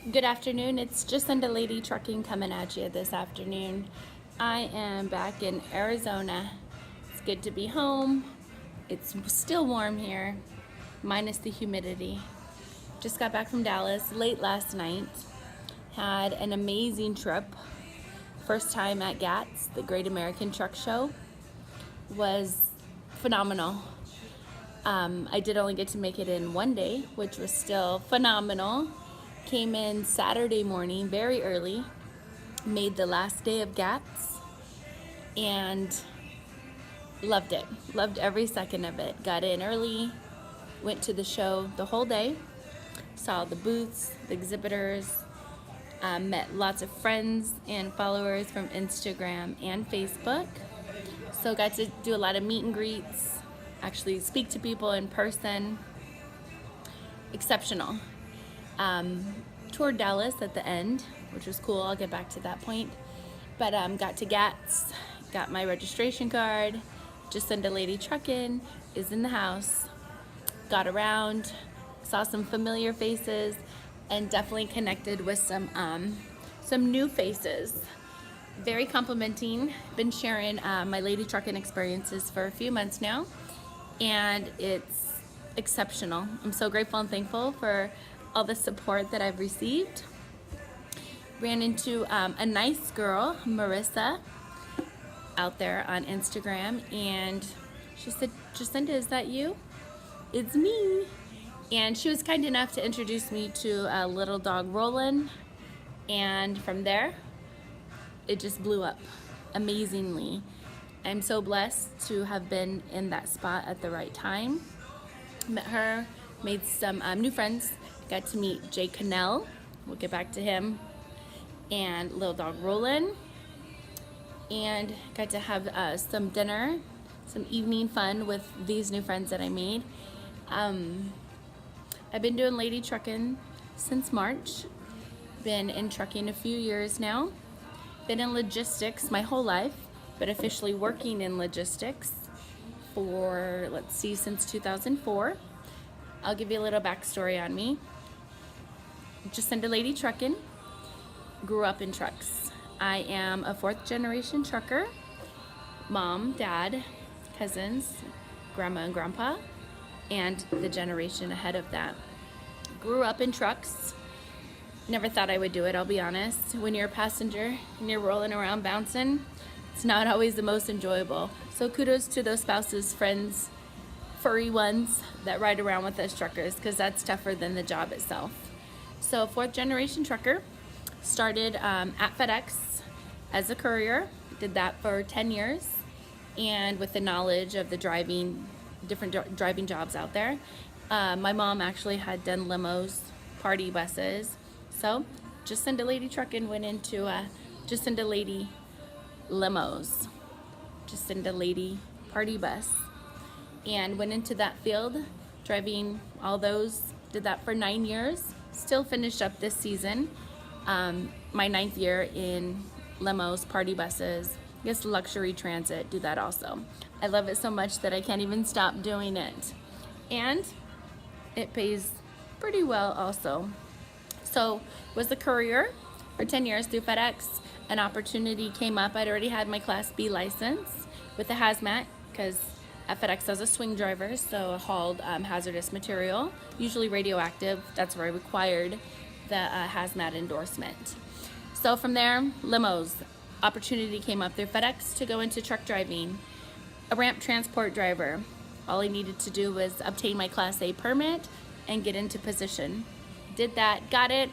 Good afternoon. It's Jacinda Lady Trucking coming at you this afternoon. I am back in Arizona. It's good to be home. It's still warm here, minus the humidity. Just got back from Dallas late last night. Had an amazing trip. First time at GATS, the Great American Truck Show. Was phenomenal. I did only get to make it in one day, which was still phenomenal. Came in Saturday morning, very early, made the last day of GATS, and loved it. Loved every second of it. Got in early, went to the show the whole day, saw the booths, the exhibitors, met lots of friends and followers from Instagram and Facebook. So got to do a lot of meet and greets, actually speak to people in person. Exceptional. Toured Dallas at the end, which was cool. I'll get back to that point. But got to GATS, got my registration card. Jacinda Lady Truckin' is in the house. Got around, saw some familiar faces, and definitely connected with some new faces. Very complimenting. Been sharing my Lady Truckin' experiences for a few months now, and it's exceptional. I'm so grateful and thankful for all the support that I've received. Ran into a nice girl, Marissa, out there on Instagram, and she said, "Jacinda, is that you?" "It's me." And she was kind enough to introduce me to a little dog, Roland, and from there, it just blew up amazingly. I'm so blessed to have been in that spot at the right time. Met her, made some new friends, got to meet Jay Cannell, we'll get back to him, and little dog Roland, and got to have some dinner, some evening fun with these new friends that I made. I've been doing Lady Truckin' since March, been in trucking a few years now, been in logistics my whole life, but officially working in logistics for, since 2004. I'll give you a little backstory on me. Jacinda Lady Truckin', grew up in trucks. I am a fourth generation trucker. Mom, dad, cousins, grandma and grandpa, and the generation ahead of that. Grew up in trucks. Never thought I would do it, I'll be honest. When you're a passenger and you're rolling around bouncing, it's not always the most enjoyable. So kudos to those spouses, friends, furry ones that ride around with us truckers, because that's tougher than the job itself. So fourth generation trucker, started at FedEx as a courier, did that for 10 years, and with the knowledge of the different driving jobs out there. My mom actually had done limos, party buses, so Jacinda Lady Truckin' went into Jacinda Lady limos, Jacinda Lady party bus, and went into that field, driving all those, did that for 9 years, still finished up this season, my 9th year in limos, party buses, I guess luxury transit, do that also. I love it so much that I can't even stop doing it. And it pays pretty well also. So was a courier for 10 years through FedEx. An opportunity came up. I'd already had my Class B license with a hazmat, because at FedEx I was a swing driver, so I hauled hazardous material, usually radioactive. That's where I required the hazmat endorsement. So from there, limos. Opportunity came up through FedEx to go into truck driving. A ramp transport driver. All I needed to do was obtain my Class A permit and get into position. Did that, got it,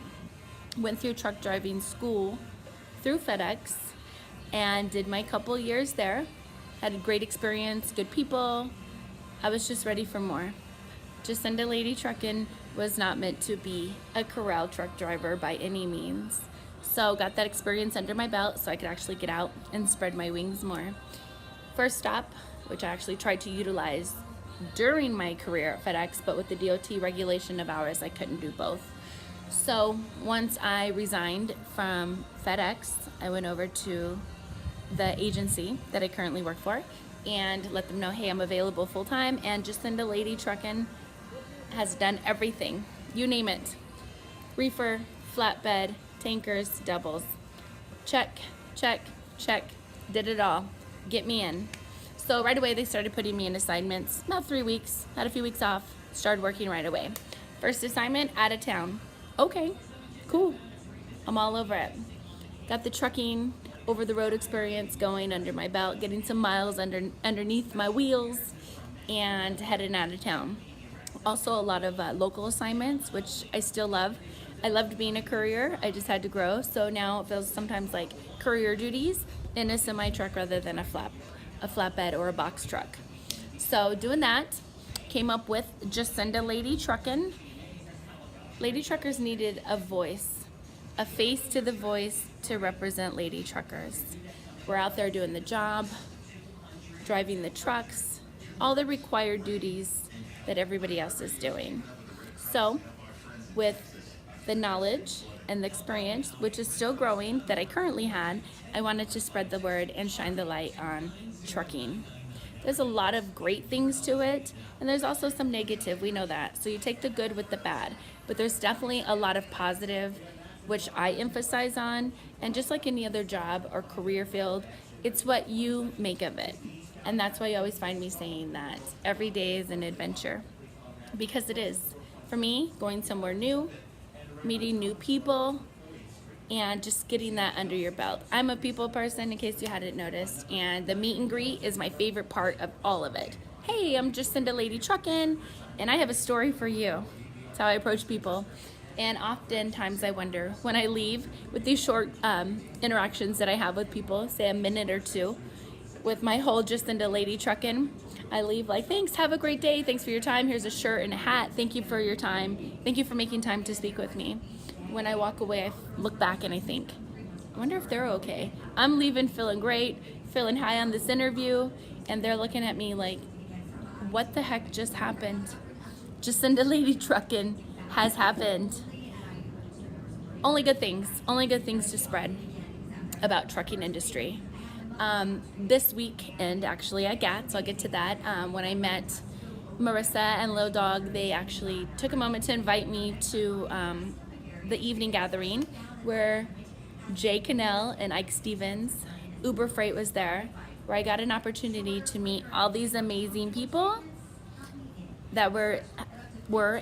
went through truck driving school through FedEx, and did my couple years there. Had a great experience, good people. I was just ready for more. Jacinda Lady Truckin' was not meant to be a corral truck driver by any means. So got that experience under my belt so I could actually get out and spread my wings more. First stop, which I actually tried to utilize during my career at FedEx, but with the DOT regulation of hours, I couldn't do both. So once I resigned from FedEx, I went over to the agency that I currently work for and let them know, hey, I'm available full time, and Jacinda Lady Truckin' has done everything. You name it. Reefer, flatbed, tankers, doubles. Check, check, check, did it all. Get me in. So right away they started putting me in assignments, about 3 weeks, had a few weeks off, started working right away. First assignment, out of town. Okay, cool, I'm all over it. Got the trucking, over the road experience going under my belt, getting some miles underneath my wheels, and heading out of town. Also a lot of local assignments, which I still love. I loved being a courier, I just had to grow, so now it feels sometimes like courier duties in a semi truck rather than a flatbed or a box truck. So doing that, came up with Just Send a Lady Truckin'. Lady truckers needed a voice, a face to the voice to represent lady truckers. We're out there doing the job, driving the trucks, all the required duties that everybody else is doing. So with the knowledge and the experience, which is still growing, that I currently had, I wanted to spread the word and shine the light on trucking. There's a lot of great things to it, and there's also some negative, we know that. So you take the good with the bad, but there's definitely a lot of positive, which I emphasize on, and just like any other job or career field, it's what you make of it. And that's why you always find me saying that every day is an adventure, because it is. For me, going somewhere new, meeting new people, and just getting that under your belt. I'm a people person, in case you hadn't noticed, and the meet and greet is my favorite part of all of it. Hey, I'm Just Send a Lady Truckin', and I have a story for you. That's how I approach people. And oftentimes I wonder, when I leave with these short interactions that I have with people, say a minute or two, with my whole Just Send a Lady Truckin', I leave like, thanks, have a great day, thanks for your time, here's a shirt and a hat, thank you for your time, thank you for making time to speak with me. When I walk away, I look back and I think, I wonder if they're okay. I'm leaving feeling great, feeling high on this interview, and they're looking at me like, what the heck just happened? Just Send a Lady Truckin' has happened. Only good things to spread about trucking industry. This weekend, actually, at GATS, I'll get to that, when I met Marissa and Lil Dog, they actually took a moment to invite me to the evening gathering where Jay Cannell and Ike Stevens, Uber Freight was there, where I got an opportunity to meet all these amazing people that were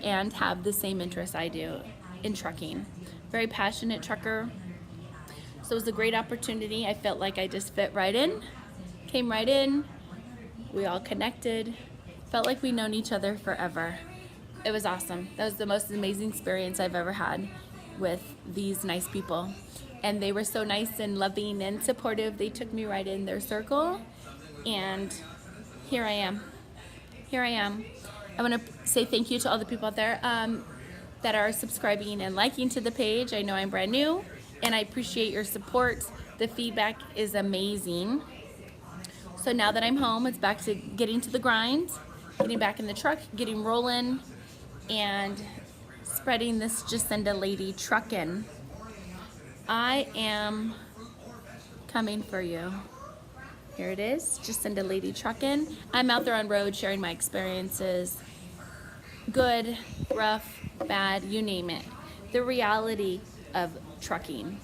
and have the same interests I do in trucking. Very passionate trucker. So it was a great opportunity. I felt like I just fit right in, came right in. We all connected. Felt like we'd known each other forever. It was awesome. That was the most amazing experience I've ever had with these nice people. And they were so nice and loving and supportive. They took me right in their circle. And here I am. Here I am. I want to say thank you to all the people out there that are subscribing and liking to the page. I know I'm brand new, and I appreciate your support. The feedback is amazing. So now that I'm home, it's back to getting to the grind, getting back in the truck, getting rolling, and spreading this Just Send a Lady Truckin'. I am coming for you. Here it is, Just Send a Lady Truckin'. I'm out there on road sharing my experiences. Good, rough, bad, you name it. The reality of trucking.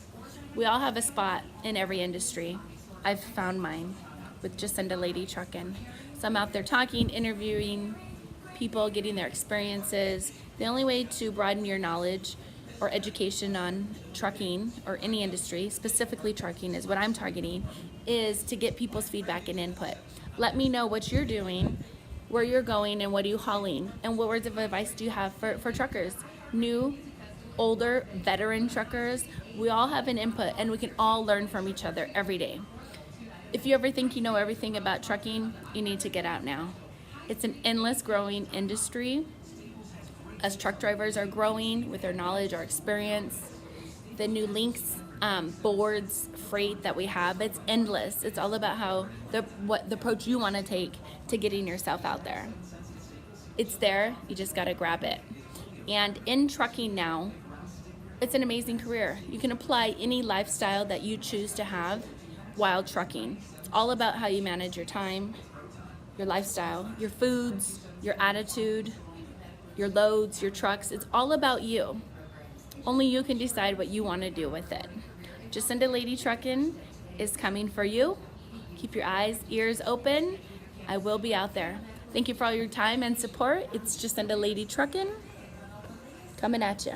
We all have a spot in every industry. I've found mine with Just Send a Lady Truckin'. So I'm out there talking, interviewing people, getting their experiences. The only way to broaden your knowledge or education on trucking or any industry, specifically trucking is what I'm targeting, is to get people's feedback and input. Let me know what you're doing, where you're going, and what are you hauling, and what words of advice do you have for truckers? New, older, veteran truckers, we all have an input and we can all learn from each other every day. If you ever think you know everything about trucking, you need to get out now. It's an endless growing industry. As truck drivers are growing with their knowledge, our experience, the new links, boards, freight that we have, it's endless. It's all about what the approach you want to take to getting yourself out there. It's there, you just got to grab it. And in trucking now, it's an amazing career. You can apply any lifestyle that you choose to have while trucking. It's all about how you manage your time, your lifestyle, your foods, your attitude, your loads, your trucks. It's all about you. Only you can decide what you want to do with it. Jacinda Lady Truckin' is coming for you. Keep your eyes, ears open. I will be out there. Thank you for all your time and support. It's Jacinda Lady Truckin' coming at you.